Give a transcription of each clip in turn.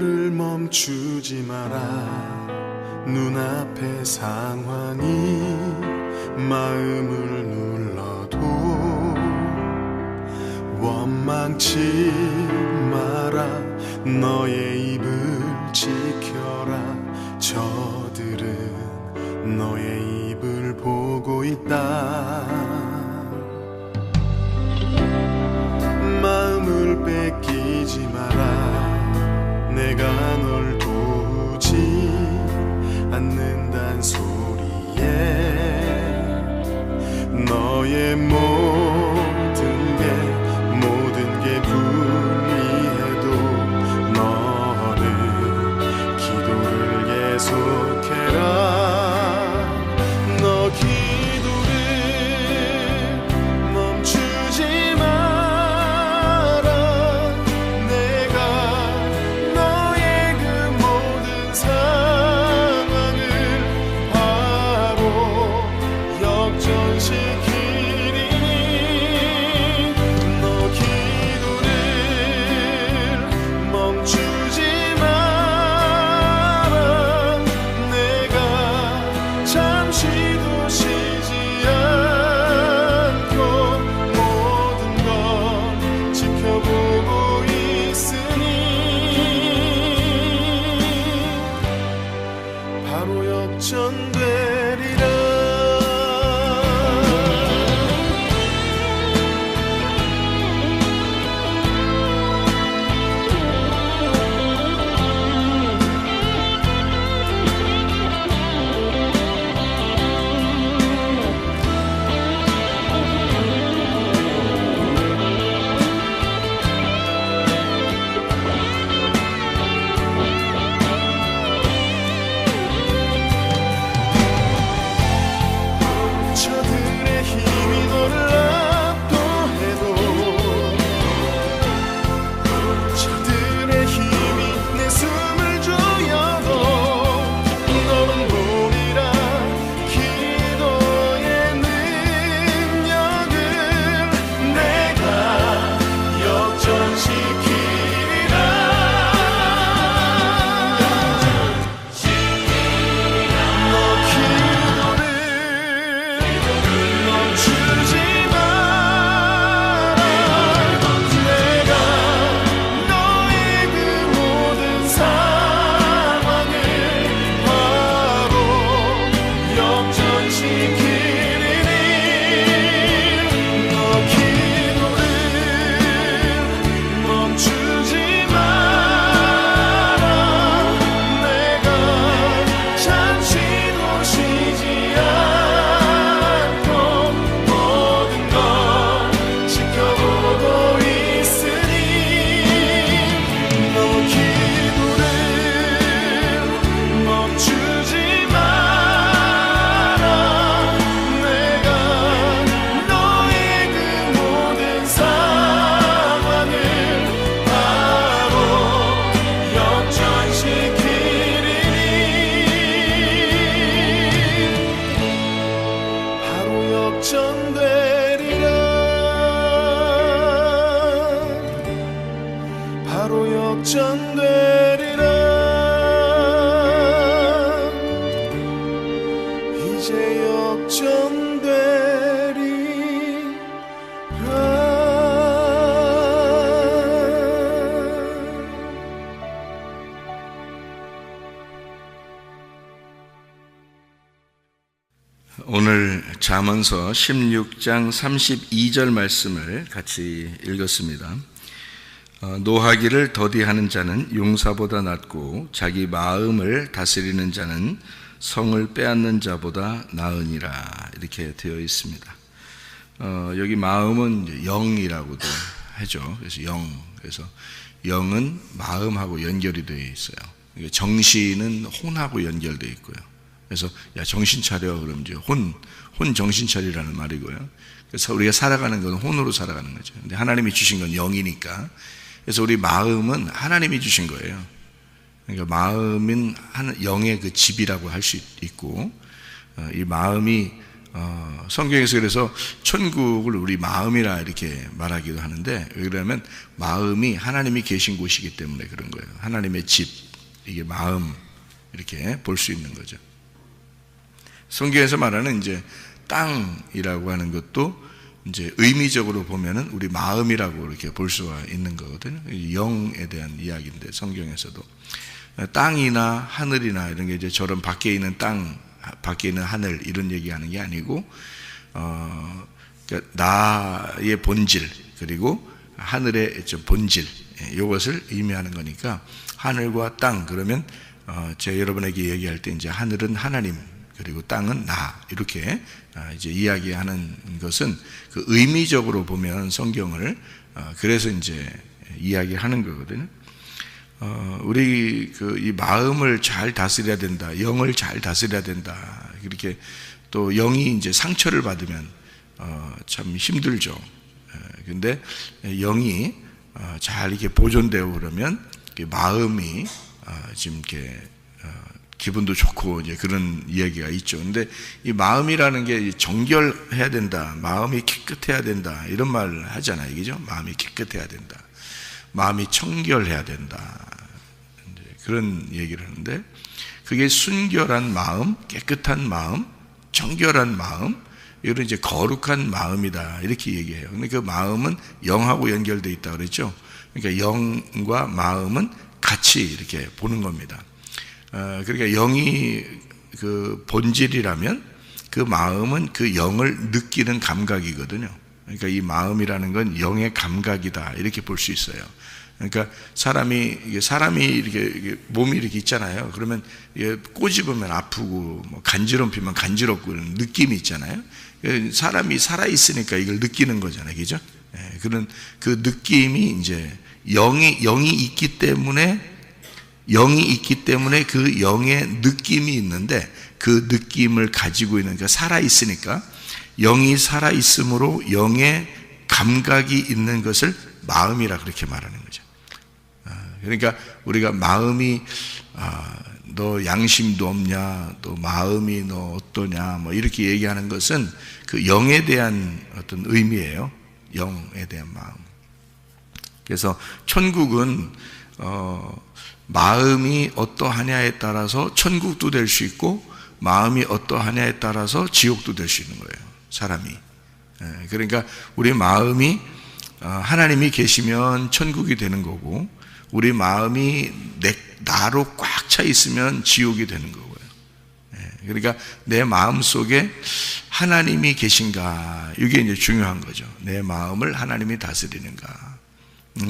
기도를 멈추지 마라. 눈앞의 상황이 마음을 눌러도 원망치 마라. 너의 입을 지켜라. 저들은 너의 입을 보고 있다. 마음을 뺏기지 마라. 내가 널 도우지 않는단 소리에 너의 모든 게 불리해도 너는 기도를 계속해라. 너 기도를 멈추지 마라. 내가 너의 그 모든 상황을 바로 역전시키리니 너 기도를 멈추지 마라. 내가 잠시도 쉬지 않고 모든 걸 지켜보고 있으니 바로 역전되리라. 저들의 힘이 놀랍도 해도 저들의 힘이 내 숨을 조여도 너는 보리라. 기도의 능력을 내가 역전시키리라. 너 기도를 멈추지 마라. 내가 너의 그 모든 상황을 바로 역전시키리니 너 기도를 멈추지 마라. 내가 잠시도 쉬지 않고 모든 걸 지켜보고 있으니 너 기도를 멈추지 마라. 내가 너의 그 모든 상황을 바로 역전시키리니 바로 역전되리라. 바로 역전되리라. 이제 오늘 잠언서 16장 32절 말씀을 같이 읽었습니다. 노하기를 더디하는 자는 용사보다 낫고 자기 마음을 다스리는 자는 성을 빼앗는 자보다 나으니라. 이렇게 되어 있습니다. 여기 마음은 영이라고도 하죠. 그래서 그래서 영은 마음하고 연결이 되어 있어요. 정신은 혼하고 연결되어 있고요. 그래서 야 정신 차려 그러면 이제 혼 정신 차리라는 말이고요. 그래서 우리가 살아가는 건 혼으로 살아가는 거죠. 근데 하나님이 주신 건 영이니까. 그래서 우리 마음은 하나님이 주신 거예요. 그러니까 마음은 영의 그 집이라고 할 수 있고, 이 마음이 성경에서 그래서 천국을 우리 마음이라 이렇게 말하기도 하는데, 왜 그러냐면 마음이 하나님이 계신 곳이기 때문에 그런 거예요. 하나님의 집, 이게 마음, 이렇게 볼 수 있는 거죠. 성경에서 말하는 이제 땅이라고 하는 것도 이제 의미적으로 보면은 우리 마음이라고 이렇게 볼 수가 있는 거거든요. 영에 대한 이야기인데, 성경에서도 땅이나 하늘이나 이런 게 이제 저런 밖에 있는 땅, 밖에 있는 하늘 이런 얘기하는 게 아니고, 그러니까 나의 본질, 그리고 하늘의 본질, 이것을 의미하는 거니까 하늘과 땅, 그러면 제가 여러분에게 얘기할 때 이제 하늘은 하나님, 그리고 땅은 나, 이렇게 이제 이야기하는 것은 그 의미적으로 보면 성경을 그래서 이제 이야기하는 거거든요. 우리 이 마음을 잘 다스려야 된다, 영을 잘 다스려야 된다, 이렇게 또 영이 이제 상처를 받으면 참 힘들죠. 근데 영이 잘 이렇게 보존되고 그러면 마음이 지금 이렇게 기분도 좋고 이제 그런 이야기가 있죠. 근데 이 마음이라는 게 정결해야 된다, 마음이 깨끗해야 된다, 이런 말을 하잖아요. 그죠? 마음이 깨끗해야 된다, 마음이 청결해야 된다, 그런 얘기를 하는데, 그게 순결한 마음, 깨끗한 마음, 청결한 마음, 이런 이제 거룩한 마음이다, 이렇게 얘기해요. 근데 그 마음은 영하고 연결되어 있다 그랬죠. 그러니까 영과 마음은 같이 이렇게 보는 겁니다. 그러니까 영이 그 본질이라면 그 마음은 그 영을 느끼는 감각이거든요. 그러니까 이 마음이라는 건 영의 감각이다, 이렇게 볼 수 있어요. 그러니까 사람이 이렇게 몸이 이렇게 있잖아요. 그러면 꼬집으면 아프고, 뭐 간지럼피면 간지럽고, 이런 느낌이 있잖아요. 사람이 살아 있으니까 이걸 느끼는 거잖아요, 그죠? 그런 그 느낌이 이제 영이 있기 때문에 그 영의 느낌이 있는데, 그 느낌을 가지고 있는, 그러니까 살아 있으니까 영이 살아 있으므로 영의 감각이 있는 것을 마음이라 그렇게 말하는 거죠. 그러니까 우리가 마음이 너 양심도 없냐, 또 마음이 너 어떠냐, 뭐 이렇게 얘기하는 것은 그 영에 대한 어떤 의미예요. 영에 대한 마음. 그래서 천국은 마음이 어떠하냐에 따라서 천국도 될 수 있고, 마음이 어떠하냐에 따라서 지옥도 될 수 있는 거예요, 사람이. 그러니까 우리 마음이 하나님이 계시면 천국이 되는 거고, 우리 마음이 나로 꽉 차 있으면 지옥이 되는 거고요. 그러니까 내 마음 속에 하나님이 계신가, 이게 이제 중요한 거죠. 내 마음을 하나님이 다스리는가,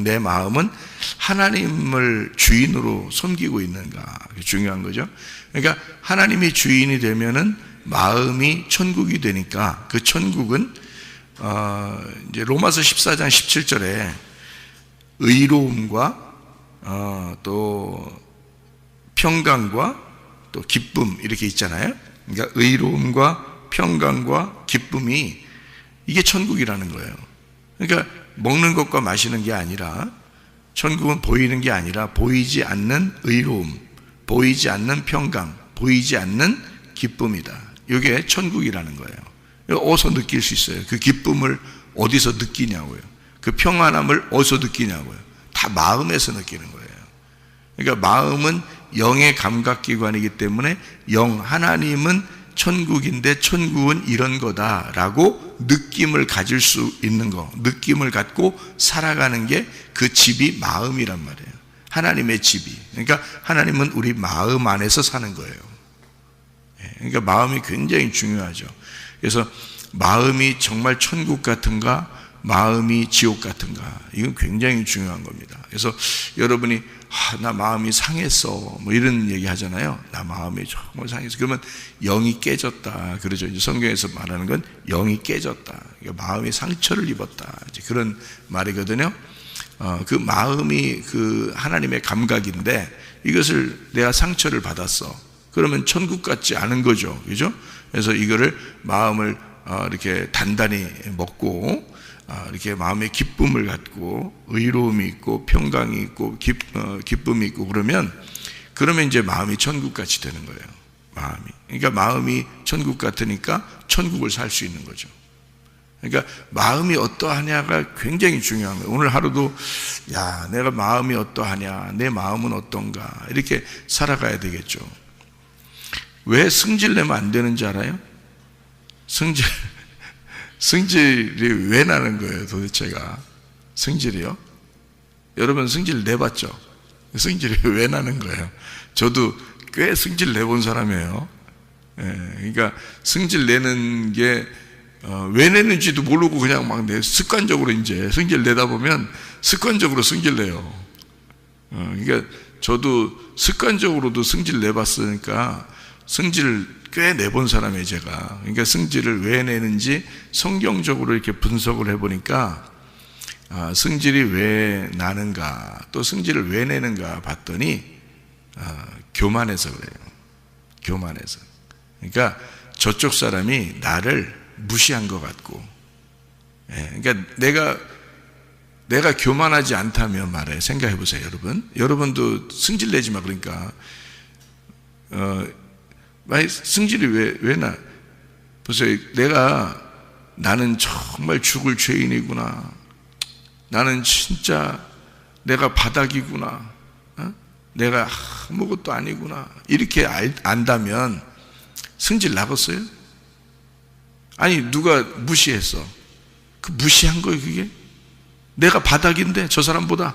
내 마음은 하나님을 주인으로 섬기고 있는가, 그게 중요한 거죠. 그러니까 하나님이 주인이 되면은 마음이 천국이 되니까, 그 천국은 이제 로마서 14장 17절에 의로움과 또 평강과 또 기쁨, 이렇게 있잖아요. 그러니까 의로움과 평강과 기쁨이, 이게 천국이라는 거예요. 그러니까 먹는 것과 마시는 게 아니라, 천국은 보이는 게 아니라 보이지 않는 의로움, 보이지 않는 평강, 보이지 않는 기쁨이다. 이게 천국이라는 거예요. 어디서 느낄 수 있어요? 그 기쁨을 어디서 느끼냐고요? 그 평안함을 어디서 느끼냐고요? 다 마음에서 느끼는 거예요. 그러니까 마음은 영의 감각기관이기 때문에 하나님은 천국인데 천국은 이런 거다라고 느낌을 가질 수 있는 거, 느낌을 갖고 살아가는 게 그 집이 마음이란 말이에요. 하나님의 집이. 그러니까 하나님은 우리 마음 안에서 사는 거예요. 그러니까 마음이 굉장히 중요하죠. 그래서 마음이 정말 천국 같은가, 마음이 지옥 같은가, 이건 굉장히 중요한 겁니다. 그래서 여러분이 나 마음이 상했어, 뭐 이런 얘기 하잖아요. 나 마음이 정말 상했어. 그러면 영이 깨졌다, 그러죠. 이제 성경에서 말하는 건 영이 깨졌다, 그러니까 마음이 상처를 입었다, 이제 그런 말이거든요. 그 마음이 그 하나님의 감각인데, 이것을 내가 상처를 받았어, 그러면 천국 같지 않은 거죠, 그죠? 그래서 이거를 마음을 이렇게 단단히 먹고, 이렇게 마음의 기쁨을 갖고, 의로움이 있고 평강이 있고 기쁨이 있고, 그러면 이제 마음이 천국같이 되는 거예요. 마음이. 그러니까 마음이 천국 같으니까 천국을 살 수 있는 거죠. 그러니까 마음이 어떠하냐가 굉장히 중요한 거예요. 오늘 하루도 내가 마음이 어떠하냐, 내 마음은 어떤가 이렇게 살아가야 되겠죠. 왜 승질 내면 안 되는지 알아요? 승질이 왜 나는 거예요 도대체가? 승질이요? 여러분 승질 내봤죠? 승질이 왜 나는 거예요? 저도 꽤 승질 내본 사람이에요. 그러니까 승질 내는 게 왜 내는지도 모르고 그냥 막 습관적으로 이제 승질 내다 보면 습관적으로 승질 내요. 그러니까 저도 습관적으로도 승질 내봤으니까 승질을 꽤 내본 사람이에요 제가. 그러니까 승질을 왜 내는지 성경적으로 이렇게 분석을 해보니까 승질이 왜 나는가, 또 승질을 왜 내는가 봤더니 교만해서 그래요. 교만해서. 그러니까 저쪽 사람이 나를 무시한 것 같고, 그러니까 내가 교만하지 않다면 말이에요. 생각해 보세요, 여러분도 승질 내지 마. 그러니까 승질이 왜 나? 보세요. 나는 정말 죽을 죄인이구나. 나는 진짜 내가 바닥이구나. 내가 아무것도 아니구나. 이렇게 안다면 승질 나겠어요? 아니 누가 무시했어? 그 무시한 거예요 그게? 내가 바닥인데 저 사람보다.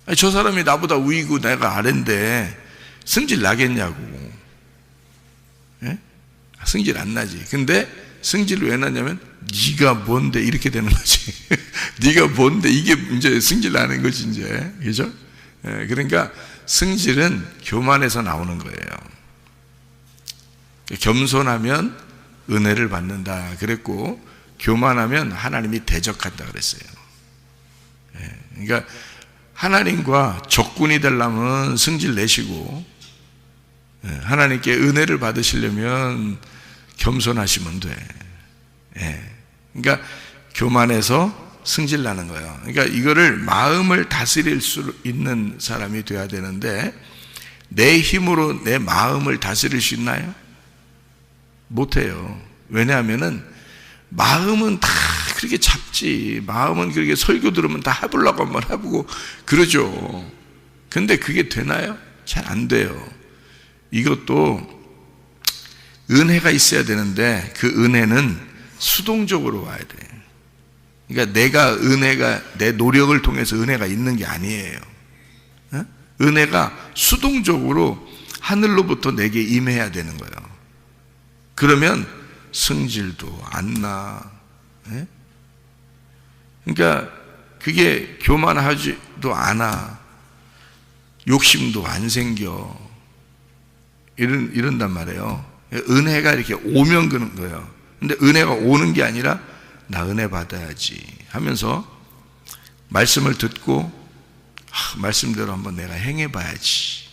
아니, 저 사람이 나보다 위고 내가 아래인데 승질 나겠냐고. 승질 안 나지. 근데 승질을 왜 나냐면 네가 뭔데 이렇게 되는 거지. 네가 뭔데 이게 이제 승질 나는 거지 이제. 그죠? 그러니까 승질은 교만에서 나오는 거예요. 겸손하면 은혜를 받는다 그랬고, 교만하면 하나님이 대적한다 그랬어요. 그러니까 하나님과 적군이 되려면 승질 내시고, 하나님께 은혜를 받으시려면 겸손하시면 돼. 그러니까 교만해서 승질 나는 거예요. 그러니까 이거를 마음을 다스릴 수 있는 사람이 돼야 되는데, 내 힘으로 내 마음을 다스릴 수 있나요? 못해요. 왜냐하면은 마음은 다 그렇게 잡지. 마음은 그렇게 설교 들으면 다 해보려고 한번 해보고 그러죠. 근데 그게 되나요? 잘 안 돼요. 이것도 은혜가 있어야 되는데 그 은혜는 수동적으로 와야 돼. 그러니까 은혜가 내 노력을 통해서 은혜가 있는 게 아니에요. 은혜가 수동적으로 하늘로부터 내게 임해야 되는 거예요. 그러면 승질도 안 나. 그러니까 그게 교만하지도 않아. 욕심도 안 생겨. 이런단 말이에요. 은혜가 이렇게 오면 그런 거예요. 근데 은혜가 오는 게 아니라 나 은혜 받아야지 하면서 말씀을 듣고 말씀대로 한번 내가 행해봐야지.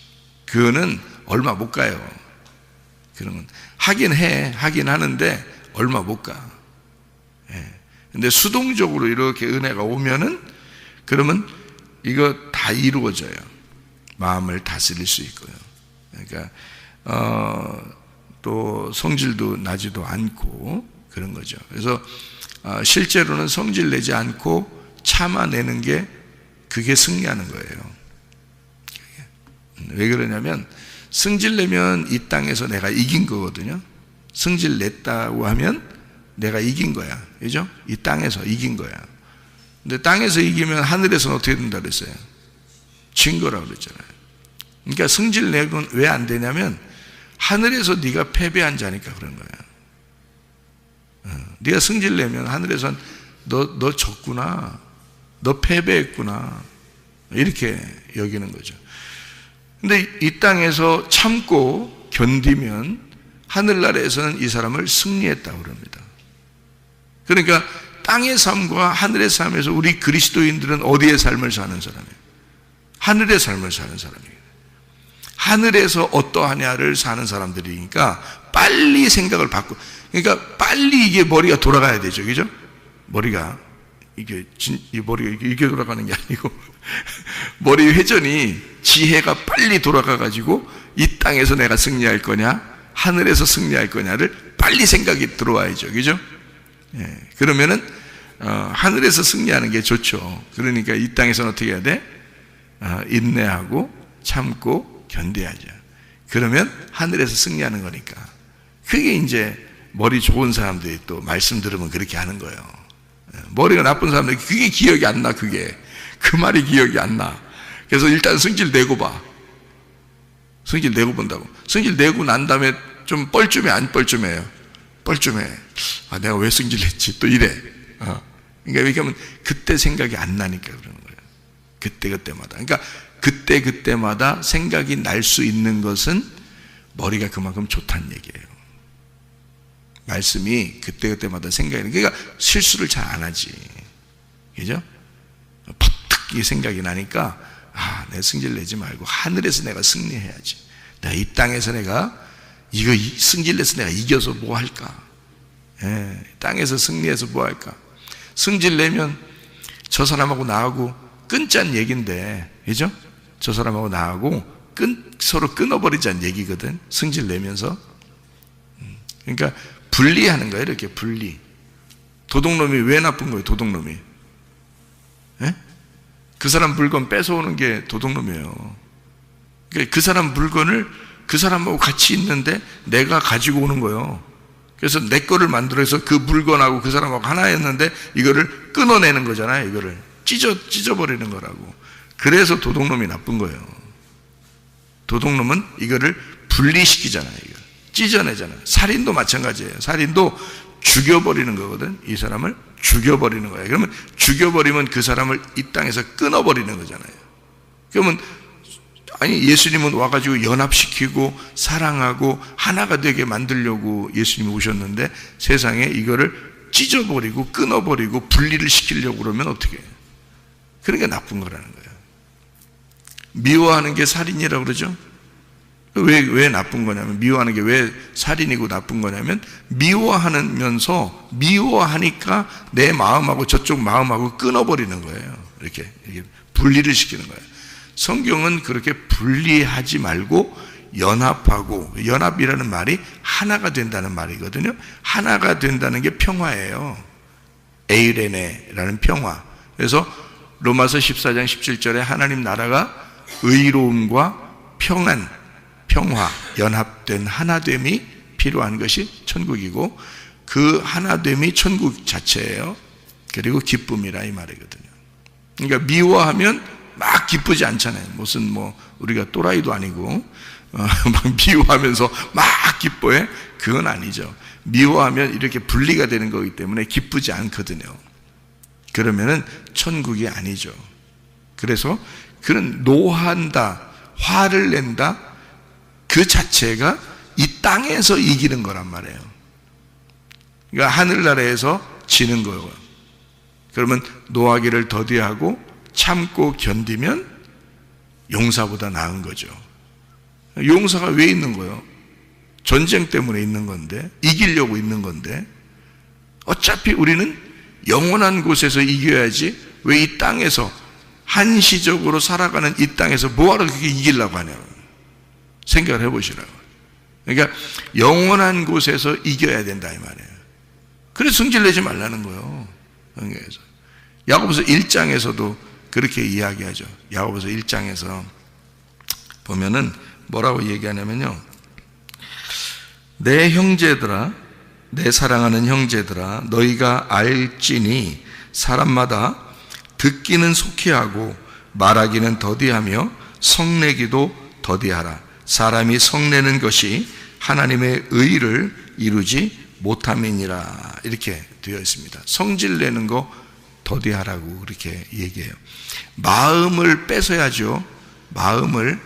그거는 얼마 못 가요. 그런 건 하긴 하는데 얼마 못 가. 근데 수동적으로 이렇게 은혜가 오면은 그러면 이거 다 이루어져요. 마음을 다스릴 수 있고요. 그러니까 또 성질도 나지도 않고 그런 거죠. 그래서 실제로는 성질 내지 않고 참아내는 게 그게 승리하는 거예요. 왜 그러냐면 승질 내면 이 땅에서 내가 이긴 거거든요. 승질 냈다고 하면 내가 이긴 거야. 그죠? 이 땅에서 이긴 거야. 근데 땅에서 이기면 하늘에서는 어떻게 된다 그랬어요? 진 거라고 그랬잖아요. 그러니까 승질 내건 왜 안 되냐면 하늘에서 네가 패배한 자니까 그런 거야. 네가 승질 내면 하늘에서는 너 졌구나, 너 패배했구나 이렇게 여기는 거죠. 근데 이 땅에서 참고 견디면 하늘나라에서는 이 사람을 승리했다고 그럽니다. 그러니까 땅의 삶과 하늘의 삶에서 우리 그리스도인들은 어디의 삶을 사는 사람이에요? 하늘의 삶을 사는 사람이에요. 하늘에서 어떠하냐를 사는 사람들이니까 빨리 생각을 바꾸고, 그러니까 빨리 이게 머리가 돌아가야 되죠. 그죠? 머리가 이 머리가 이게 돌아가는 게 아니고 머리 회전이 지혜가 빨리 돌아가 가지고 이 땅에서 내가 승리할 거냐, 하늘에서 승리할 거냐를 빨리 생각이 들어와야죠. 그죠? 예, 그러면은 하늘에서 승리하는 게 좋죠. 그러니까 이 땅에서는 어떻게 해야 돼? 인내하고 참고 견뎌야죠. 그러면 하늘에서 승리하는 거니까. 그게 이제 머리 좋은 사람들이 또 말씀 들으면 그렇게 하는 거예요. 머리가 나쁜 사람들이 그게 기억이 안 나. 그 말이 기억이 안 나. 그래서 일단 성질 내고 봐. 성질 내고 본다고. 성질 내고 난 다음에 좀 뻘쭘해, 안 뻘쭘해요? 뻘쭘해. 내가 왜 성질 냈지? 또 이래. 그러니까 왜냐하면 그때 생각이 안 나니까 그러는 거예요. 그때마다. 그러니까 그때마다 생각이 날 수 있는 것은 머리가 그만큼 좋다는 얘기예요. 말씀이 그때마다 생각이 나요. 그러니까 실수를 잘 안 하지. 그죠? 퍼뜩 이 생각이 나니까 내가 승질 내지 말고 하늘에서 내가 승리해야지. 내가 이 땅에서 내가 이거 승질 내서 내가 이겨서 뭐 할까? 예, 땅에서 승리해서 뭐 할까? 승질 내면 저 사람하고 나하고 끊자는 얘기인데, 그죠? 저 사람하고 나하고 서로 끊어버리자는 얘기거든. 승질 내면서. 그러니까 분리하는 거예요. 이렇게 분리. 도둑놈이 왜 나쁜 거예요? 도둑놈이. 예? 그 사람 물건 뺏어오는 게 도둑놈이에요. 그러니까 그 사람 물건을 그 사람하고 같이 있는데 내가 가지고 오는 거예요. 그래서 내 거를 만들어서 그 물건하고 그 사람하고 하나였는데 이거를 끊어내는 거잖아요. 이거를 찢어버리는 거라고. 그래서 도둑놈이 나쁜 거예요. 도둑놈은 이거를 분리시키잖아요. 이걸 찢어내잖아요. 살인도 마찬가지예요. 살인도 죽여버리는 거거든. 이 사람을 죽여버리는 거예요. 그러면 죽여버리면 그 사람을 이 땅에서 끊어버리는 거잖아요. 그러면 예수님은 와가지고 연합시키고 사랑하고 하나가 되게 만들려고 예수님이 오셨는데 세상에 이거를 찢어버리고 끊어버리고 분리를 시키려고 그러면 어떻게 해요? 그러니까 나쁜 거라는 거예요. 미워하는 게 살인이라고 그러죠? 왜 나쁜 거냐면, 미워하는 게 왜 살인이고 나쁜 거냐면, 미워하면서 미워하니까 내 마음하고 저쪽 마음하고 끊어버리는 거예요. 이렇게 분리를 시키는 거예요. 성경은 그렇게 분리하지 말고 연합하고, 연합이라는 말이 하나가 된다는 말이거든요. 하나가 된다는 게 평화예요. 에이레네라는 평화. 그래서 로마서 14장 17절에 하나님 나라가 의로움과 평안, 평화, 연합된 하나됨이 필요한 것이 천국이고, 그 하나됨이 천국 자체예요. 그리고 기쁨이라 이 말이거든요. 그러니까 미워하면 막 기쁘지 않잖아요. 무슨 우리가 또라이도 아니고 막 미워하면서 막 기뻐해? 그건 아니죠. 미워하면 이렇게 분리가 되는 거기 때문에 기쁘지 않거든요. 그러면은 천국이 아니죠. 그래서 그런 노한다, 화를 낸다, 그 자체가 이 땅에서 이기는 거란 말이에요. 그러니까 하늘나라에서 지는 거예요. 그러면 노하기를 더디하고 참고 견디면 용사보다 나은 거죠. 용사가 왜 있는 거예요? 전쟁 때문에 있는 건데, 이기려고 있는 건데, 어차피 우리는 영원한 곳에서 이겨야지 왜 이 땅에서 한시적으로 살아가는 이 땅에서 뭐하러 그렇게 이기려고 하냐고 생각을 해보시라고. 그러니까 영원한 곳에서 이겨야 된다 이 말이에요. 그래서 승질내지 말라는 거예요. 야고보서 1장에서도 그렇게 이야기하죠. 야고보서 1장에서 보면은 뭐라고 얘기하냐면요, 내 형제들아, 내 사랑하는 형제들아, 너희가 알지니 사람마다 듣기는 속히 하고 말하기는 더디하며 성내기도 더디하라. 사람이 성내는 것이 하나님의 의를 이루지 못함이니라. 이렇게 되어 있습니다. 성질내는 거 더디하라고 그렇게 얘기해요. 마음을 뺏어야죠. 마음을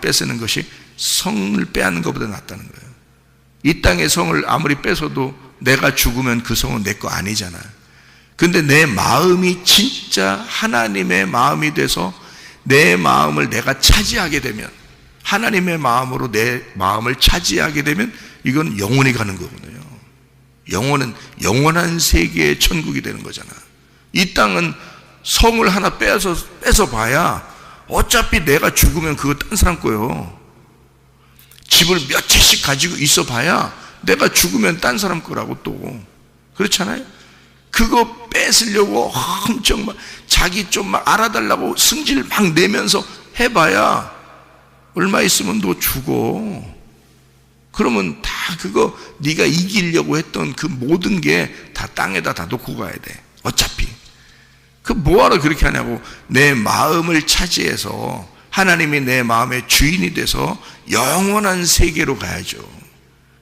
뺏는 것이 성을 빼앗는 것보다 낫다는 거예요. 이 땅의 성을 아무리 뺏어도 내가 죽으면 그 성은 내 거 아니잖아요. 근데 내 마음이 진짜 하나님의 마음이 돼서 내 마음을 내가 차지하게 되면, 하나님의 마음으로 내 마음을 차지하게 되면 이건 영원히 가는 거거든요. 영혼은 영원한 세계의 천국이 되는 거잖아. 이 땅은 성을 하나 뺏어 봐야 어차피 내가 죽으면 그거 딴 사람 거예요. 집을 몇 채씩 가지고 있어 봐야 내가 죽으면 딴 사람 거라고 또. 그렇잖아요? 그거 뺏으려고 엄청 막 자기 좀 막 알아달라고 승질 막 내면서 해봐야 얼마 있으면 너 죽어. 그러면 다 그거 네가 이기려고 했던 그 모든 게 다 땅에다 다 놓고 가야 돼. 어차피 그 뭐하러 그렇게 하냐고. 내 마음을 차지해서 하나님이 내 마음의 주인이 돼서 영원한 세계로 가야죠.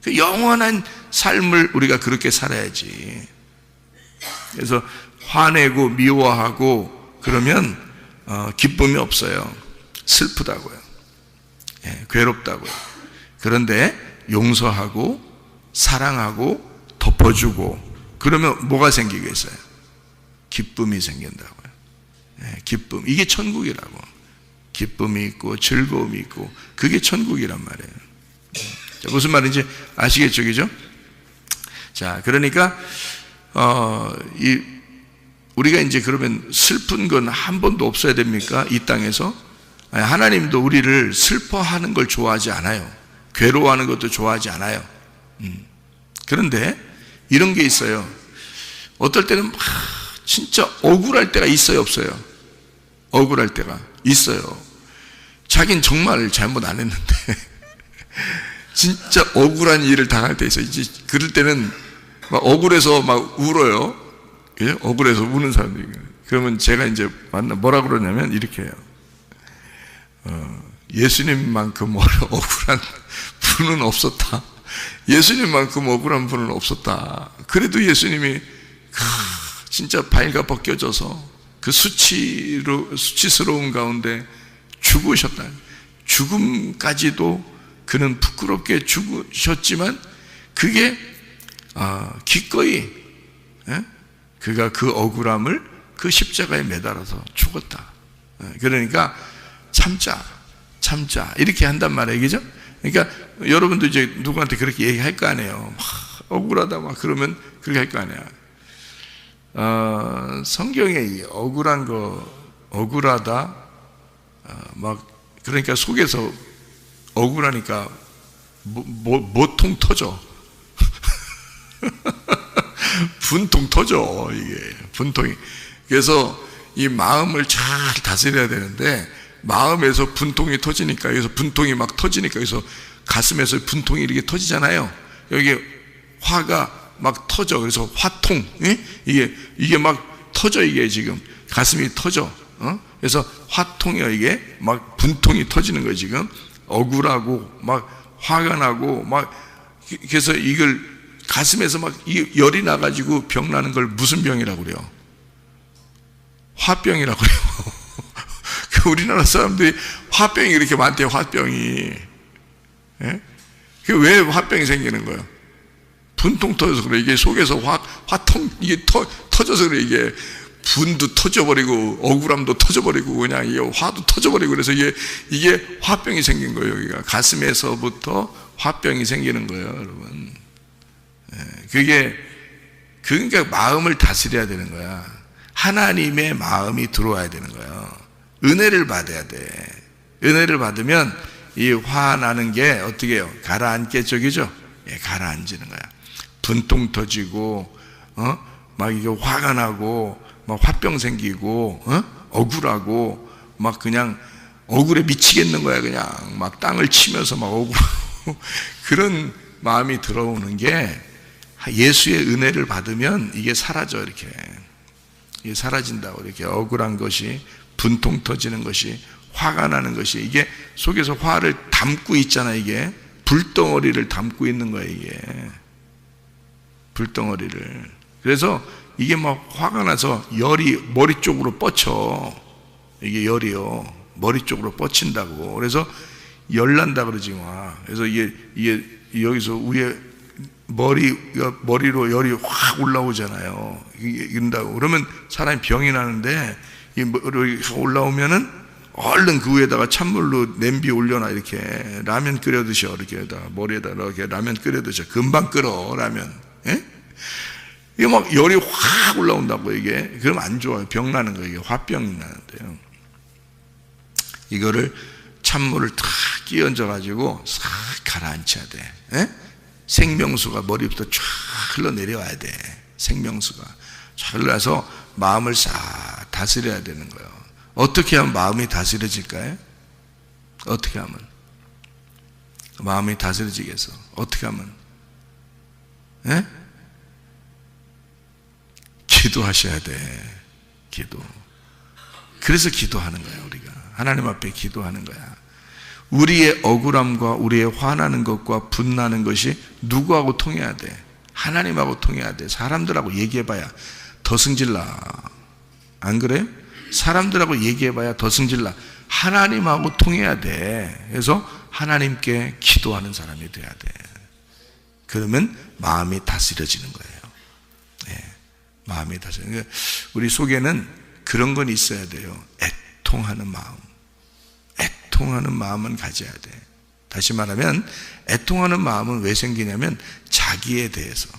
그 영원한 삶을 우리가 그렇게 살아야지. 그래서 화내고 미워하고 그러면 기쁨이 없어요. 슬프다고요. 예, 괴롭다고요. 그런데 용서하고 사랑하고 덮어주고 그러면 뭐가 생기겠어요? 기쁨이 생긴다고요. 예, 기쁨. 이게 천국이라고. 기쁨이 있고 즐거움이 있고 그게 천국이란 말이에요. 자, 무슨 말인지 아시겠죠? 그죠? 자, 그러니까 우리가 이제 그러면 슬픈 건 한 번도 없어야 됩니까? 이 땅에서? 아니, 하나님도 우리를 슬퍼하는 걸 좋아하지 않아요. 괴로워하는 것도 좋아하지 않아요. 그런데 이런 게 있어요. 어떨 때는 막 진짜 억울할 때가 있어요, 없어요? 억울할 때가 있어요. 자긴 정말 잘못 안 했는데 진짜 억울한 일을 당할 때 있어요. 이제 그럴 때는 막 억울해서 막 울어요. 예? 억울해서 우는 사람들이. 그러면 제가 이제 뭐라 그러냐면 이렇게 해요. 예수님만큼 억울한 분은 없었다. 예수님만큼 억울한 분은 없었다. 그래도 예수님이 진짜 발가 벗겨져서 그 수치스러운 가운데 죽으셨다. 죽음까지도 그는 부끄럽게 죽으셨지만 그게 기꺼이 그가 그 억울함을 그 십자가에 매달아서 죽었다. 그러니까 참자 이렇게 한단 말이에요. 그죠? 그러니까 여러분도 이제 누구한테 그렇게 얘기할 거 아니에요. 막 억울하다 막 그러면 그렇게 할 거 아니야. 성경에 이 억울한 거 억울하다 막 그러니까 속에서 억울하니까 모통 터져. 분통 터져. 이게 분통이. 그래서 이 마음을 잘 다스려야 되는데 마음에서 분통이 터지니까 여기서 분통이 막 터지니까 여기서 가슴에서 분통이 이렇게 터지잖아요. 여기 화가 막 터져. 그래서 화통. 이게 막 터져. 이게 지금 가슴이 터져. 그래서 화통이야. 이게 막 분통이 터지는 거예요. 지금 억울하고 막 화가 나고 막 그래서 이걸 가슴에서 막 열이 나가지고 병 나는 걸 무슨 병이라고 그래요? 화병이라고 그래요. 우리나라 사람들이 화병이 이렇게 많대요. 화병이. 예? 왜 화병이 생기는 거예요? 분통 터져서 그래. 이게 속에서 화통 이게 터져서 그래. 이게 분도 터져버리고 억울함도 터져버리고 그냥 이게 화도 터져버리고 그래서 이게 화병이 생긴 거예요. 여기가 가슴에서부터 화병이 생기는 거예요, 여러분. 그게 그러니까 마음을 다스려야 되는 거야. 하나님의 마음이 들어와야 되는 거예요. 은혜를 받아야 돼. 은혜를 받으면 이 화나는 게 어떻게 해요? 가라앉겠죠, 그죠? 예, 가라앉는 거야. 분통 터지고, 막 이게 화가 나고, 막 화병 생기고, 억울하고, 막 그냥 억울해 미치겠는 거야. 그냥 막 땅을 치면서 막 억울하고 그런 마음이 들어오는 게 예수의 은혜를 받으면 이게 사라져. 이게 사라진다고. 이렇게 억울한 것이, 분통 터지는 것이, 화가 나는 것이, 이게 속에서 화를 담고 있잖아. 이게 불덩어리를 담고 있는 거야. 이게 불덩어리를. 그래서 이게 막 화가 나서 열이 머리 쪽으로 뻗쳐. 이게 열이요, 머리 쪽으로 뻗친다고. 그래서 열난다 그러지 마. 그래서 이게 여기서 위에 머리로 열이 확 올라오잖아요. 이런다고. 그러면 사람이 병이 나는데 이 머리 올라오면은 얼른 그 위에다가 찬물로 냄비 올려놔. 이렇게 라면 끓여 드셔. 이렇게다가 머리에다 이렇게 라면 끓여 드셔. 금방 끓어 라면. 예? 이게 막 열이 확 올라온다고. 이게 그러면 안 좋아요. 병 나는 거예요. 이게 화병이 나는데요. 이거를 찬물을 탁 끼얹어 가지고 싹 가라앉혀야 돼. 에? 생명수가 머리부터 쫙 흘러내려와야 돼. 생명수가 쫙 흘러서 마음을 싹 다스려야 되는 거예요. 어떻게 하면 마음이 다스려질까요? 어떻게 하면 마음이 다스려지겠어? 어떻게 하면? 에? 기도하셔야 돼. 기도. 그래서 기도하는 거야. 우리가 하나님 앞에 기도하는 거야. 우리의 억울함과 우리의 화나는 것과 분나는 것이 누구하고 통해야 돼? 하나님하고 통해야 돼. 사람들하고 얘기해봐야 더 승질나. 안 그래요? 사람들하고 얘기해봐야 더 승질나. 하나님하고 통해야 돼. 그래서 하나님께 기도하는 사람이 돼야 돼. 그러면 마음이 다스려지는 거예요. 네, 마음이 다스려지는 거예요. 우리 속에는 그런 건 있어야 돼요. 애통하는 마음. 애통하는 마음은 가져야 돼. 다시 말하면 애통하는 마음은 왜 생기냐면 자기에 대해서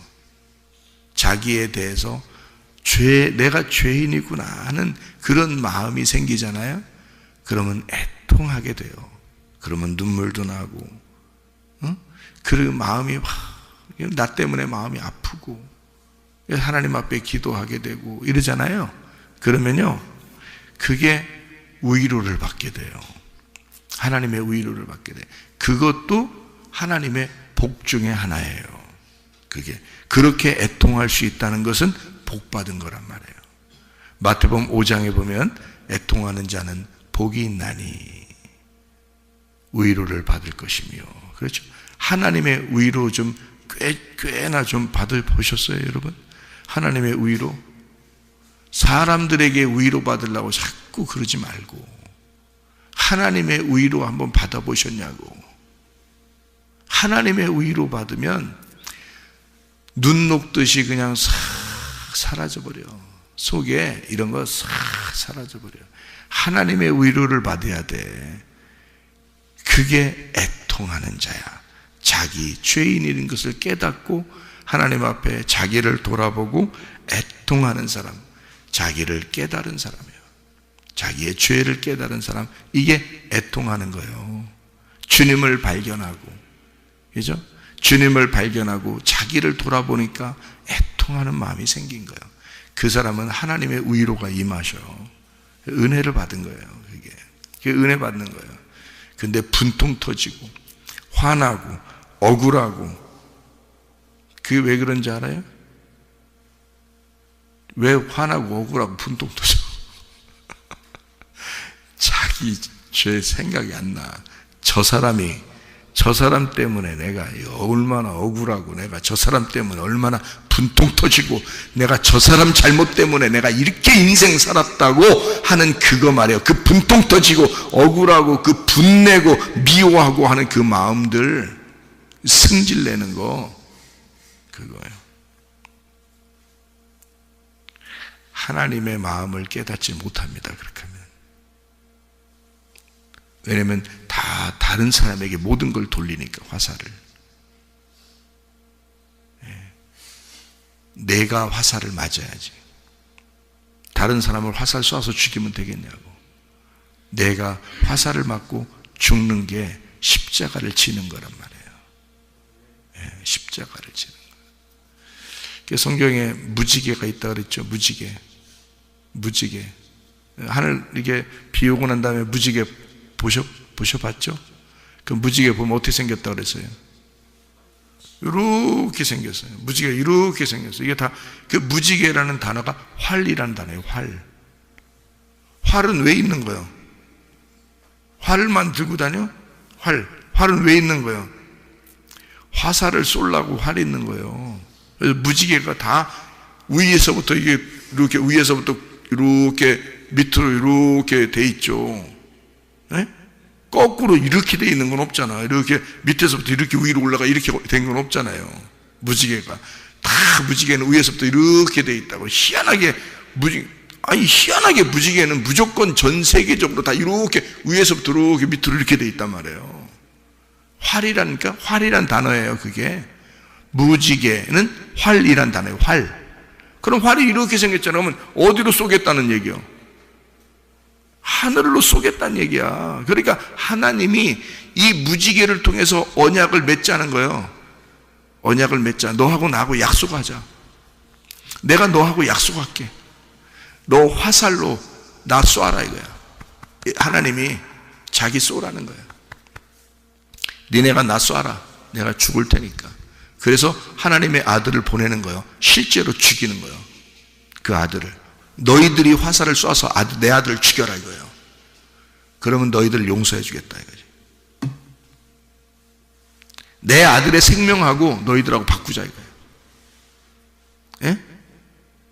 내가 죄인이구나 하는 그런 마음이 생기잖아요. 그러면 애통하게 돼요. 그러면 눈물도 나고, 그 마음이 나 때문에 마음이 아프고 하나님 앞에 기도하게 되고 이러잖아요. 그러면요, 그게 위로를 받게 돼요. 하나님의 위로를 받게 돼. 그것도 하나님의 복 중에 하나예요. 그게 그렇게 애통할 수 있다는 것은 복 받은 거란 말이에요. 마태복음 5장에 보면 애통하는 자는 복이 있나니 위로를 받을 것이며, 그렇죠? 하나님의 위로 좀 꽤나 좀 받아보셨어요, 여러분? 하나님의 위로. 사람들에게 위로 받으려고 자꾸 그러지 말고 하나님의 위로 한번 받아보셨냐고. 하나님의 위로 받으면 눈 녹듯이 그냥 싹 사라져버려. 속에 이런 거 싹 사라져버려. 하나님의 위로를 받아야 돼. 그게 애통하는 자야. 자기 죄인인 것을 깨닫고 하나님 앞에 자기를 돌아보고 애통하는 사람, 자기를 깨달은 사람이에요. 자기의 죄를 깨달은 사람, 이게 애통하는 거예요. 주님을 발견하고, 그죠? 주님을 발견하고 자기를 돌아보니까 애통하는 마음이 생긴 거예요. 그 사람은 하나님의 위로가 임하셔요. 은혜를 받은 거예요. 그게 은혜 받는 거예요. 근데 분통 터지고 화나고 억울하고, 그게 왜 그런지 알아요? 왜 화나고 억울하고 분통 터져? 자기 죄 생각이 안 나. 저 사람 때문에 내가 얼마나 억울하고, 내가 저 사람 때문에 얼마나 분통 터지고, 내가 저 사람 잘못 때문에 내가 이렇게 인생 살았다고 하는 그거 말이에요. 그 분통 터지고 억울하고 그 분내고 미워하고 하는 그 마음들, 승질내는 거, 그거예요. 하나님의 마음을 깨닫지 못합니다. 그렇게 하면. 왜냐하면 다 다른 사람에게 모든 걸 돌리니까, 화살을. 내가 화살을 맞아야지. 다른 사람을 화살 쏴서 죽이면 되겠냐고. 내가 화살을 맞고 죽는 게 십자가를 지는 거란 말이에요. 십자가를 지는 거예요. 성경에 무지개가 있다 그랬죠. 무지개. 하늘 이게 비 오고 난 다음에 무지개 보셔봤죠? 그 무지개 보면 어떻게 생겼다 그랬어요? 이렇게 생겼어요. 무지개가 이렇게 생겼어요. 이게 다 그 무지개라는 단어가 활이라는 단어예요. 활은 왜 있는 거예요? 활만 들고 다녀? 활은 왜 있는 거예요? 화살을 쏘려고 활이 있는 거예요. 그래서 무지개가 다 위에서부터 이렇게 밑으로 이렇게 돼 있죠. 네? 거꾸로 이렇게 돼 있는 건 없잖아. 이렇게 밑에서부터 이렇게 위로 올라가 이렇게 된 건 없잖아요. 무지개가 다, 무지개는 위에서부터 이렇게 돼 있다고. 희한하게 무지개는 무조건 전 세계적으로 다 이렇게 위에서부터 이렇게 밑으로 이렇게 돼 있단 말이에요. 활이란 단어예요. 그게 무지개는 활이란 단어예요. 그럼 활이 이렇게 생겼잖아요. 그러면 어디로 쏘겠다는 얘기요? 하늘로 쏘겠다는 얘기야. 그러니까 하나님이 이 무지개를 통해서 언약을 맺자는 거예요. 언약을 맺자. 너하고 나하고 약속하자. 내가 너하고 약속할게. 너 화살로 나 쏘아라 이거야. 하나님이 자기 쏘라는 거야. 니네가 나 쏘아라. 내가 죽을 테니까. 그래서 하나님의 아들을 보내는 거예요. 실제로 죽이는 거예요. 그 아들을. 너희들이 화살을 쏴서 내 아들을 죽여라 이거예요. 그러면 너희들을 용서해 주겠다 이거지. 내 아들의 생명하고 너희들하고 바꾸자 이거예요. 예?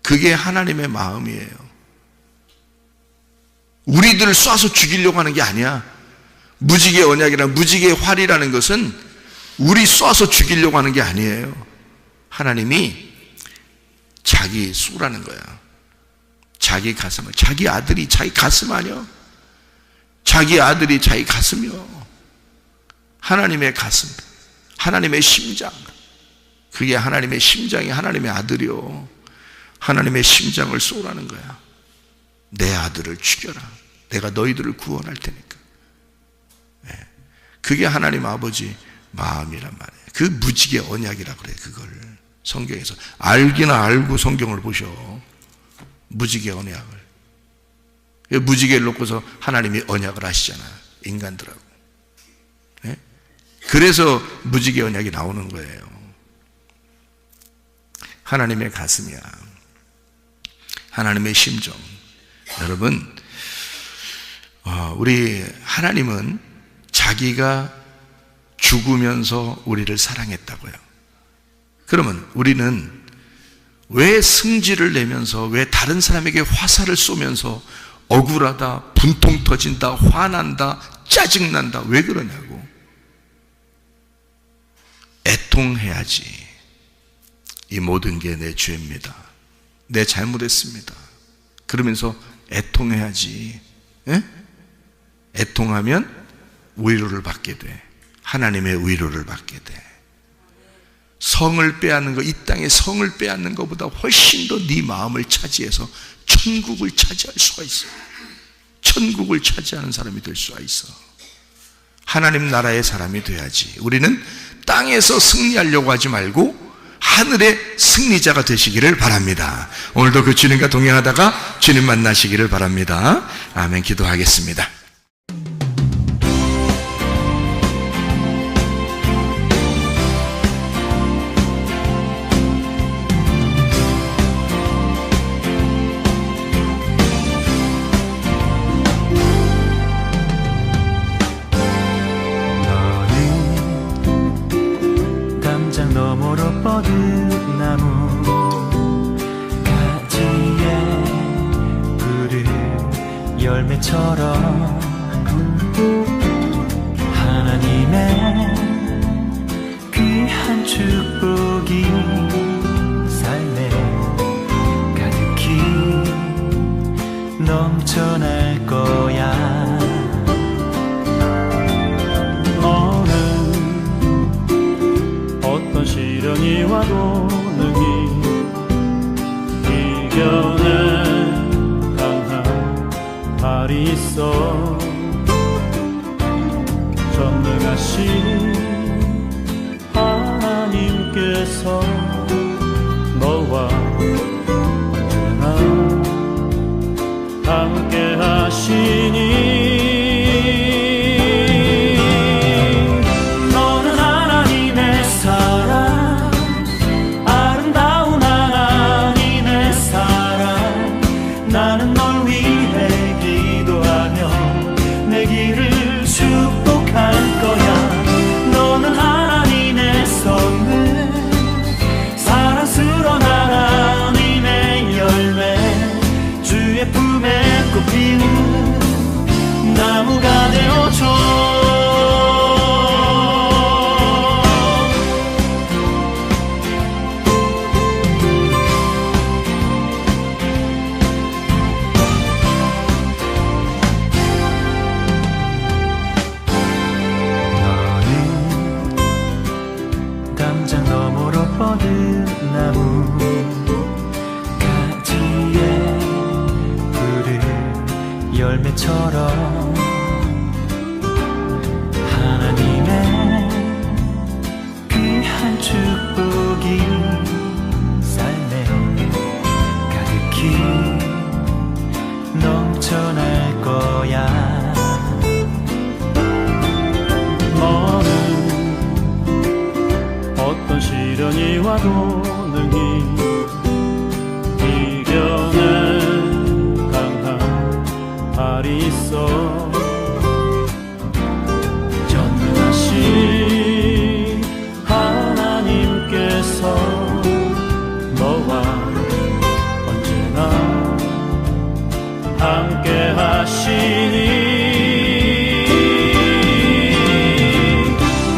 그게 하나님의 마음이에요. 우리들을 쏴서 죽이려고 하는 게 아니야. 무지개 언약이나 무지개 활이라는 것은 우리 쏴서 죽이려고 하는 게 아니에요. 하나님이 자기 쏘라는 거야. 자기 가슴을. 자기 아들이 자기 가슴 아니야. 자기 아들이 자기 가슴이요. 하나님의 가슴, 하나님의 심장. 그게 하나님의 심장이 하나님의 아들이요. 하나님의 심장을 쏘라는 거야. 내 아들을 죽여라. 내가 너희들을 구원할 테니까. 그게 하나님 아버지 마음이란 말이에요. 그 무지개 언약이라 그래. 그걸 성경에서 알기나 알고 성경을 보셔. 무지개 언약을. 무지개를 놓고서 하나님이 언약을 하시잖아. 인간들하고. 그래서 무지개 언약이 나오는 거예요. 하나님의 가슴이야. 하나님의 심정. 여러분, 우리 하나님은 자기가 죽으면서 우리를 사랑했다고요. 그러면 우리는 왜 승질을 내면서, 왜 다른 사람에게 화살을 쏘면서 억울하다, 분통 터진다, 화난다, 짜증난다, 왜 그러냐고. 애통해야지. 이 모든 게 내 죄입니다. 내 잘못했습니다. 그러면서 애통해야지. 에? 애통하면 위로를 받게 돼. 하나님의 위로를 받게 돼. 성을 빼앗는 거, 이 땅의 성을 빼앗는 것보다 훨씬 더 네 마음을 차지해서 천국을 차지할 수가 있어. 천국을 차지하는 사람이 될 수가 있어. 하나님 나라의 사람이 돼야지. 우리는 땅에서 승리하려고 하지 말고 하늘의 승리자가 되시기를 바랍니다. 오늘도 그 주님과 동행하다가 주님 만나시기를 바랍니다. 아멘. 기도하겠습니다. 너머로 뻗은 나무 가지에 푸른 열매처럼 하나님의 귀한 축복이 삶에 가득히 넘쳐날 거야. 어떤 시련이 와도 능히 이겨낸 강한 발이 있어. 전능하신 하나님께서 너와 언제나 함께 하시니 나무가 되어줘. 너는 담장 너머로 뻗은 나무 가지에 푸른 열매처럼 하나님 하나도 능히 이겨낸 강한 발이 있어. 전능하신 하나님께서 너와 언제나 함께 하시니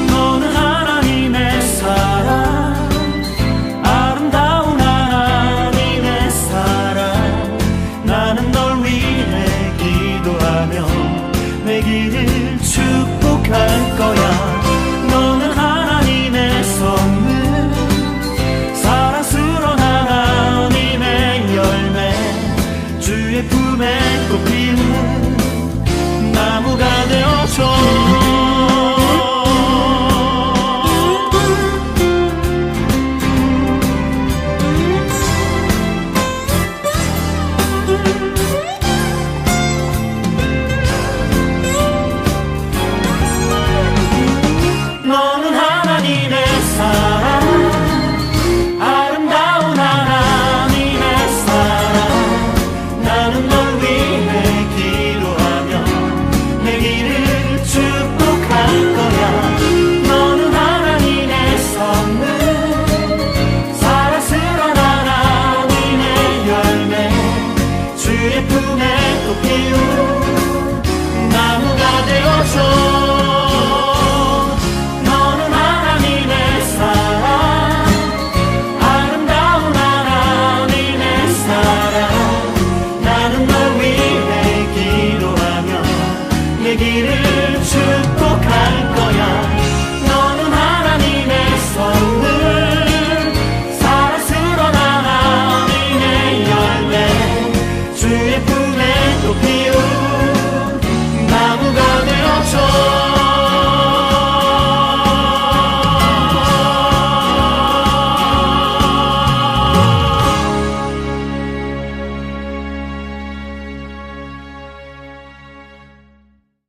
너는 하나님의 사랑, 아름다운 하나님의 사랑. 나는 널 위해 기도하며 내 길을 축복할 거야. 너는 하나님의 선물, 사랑스러운 하나님의 열매, 주의 품에 꽃피는 나무가 되어줘. 너는 하나님의 사랑, 아름다운 하나님의 사랑. 나는 널 위해 기도하며 내 길을 축복할 거야. 너는 하나님의 선물, 사랑스러운 하나님의 열매, 주의 품에 꽃피운 나무가 되어줘. 너는 하나님의 사랑, 아름다운 하나님의 사랑. 나는 널 위해 기도하며 내 길을 축복할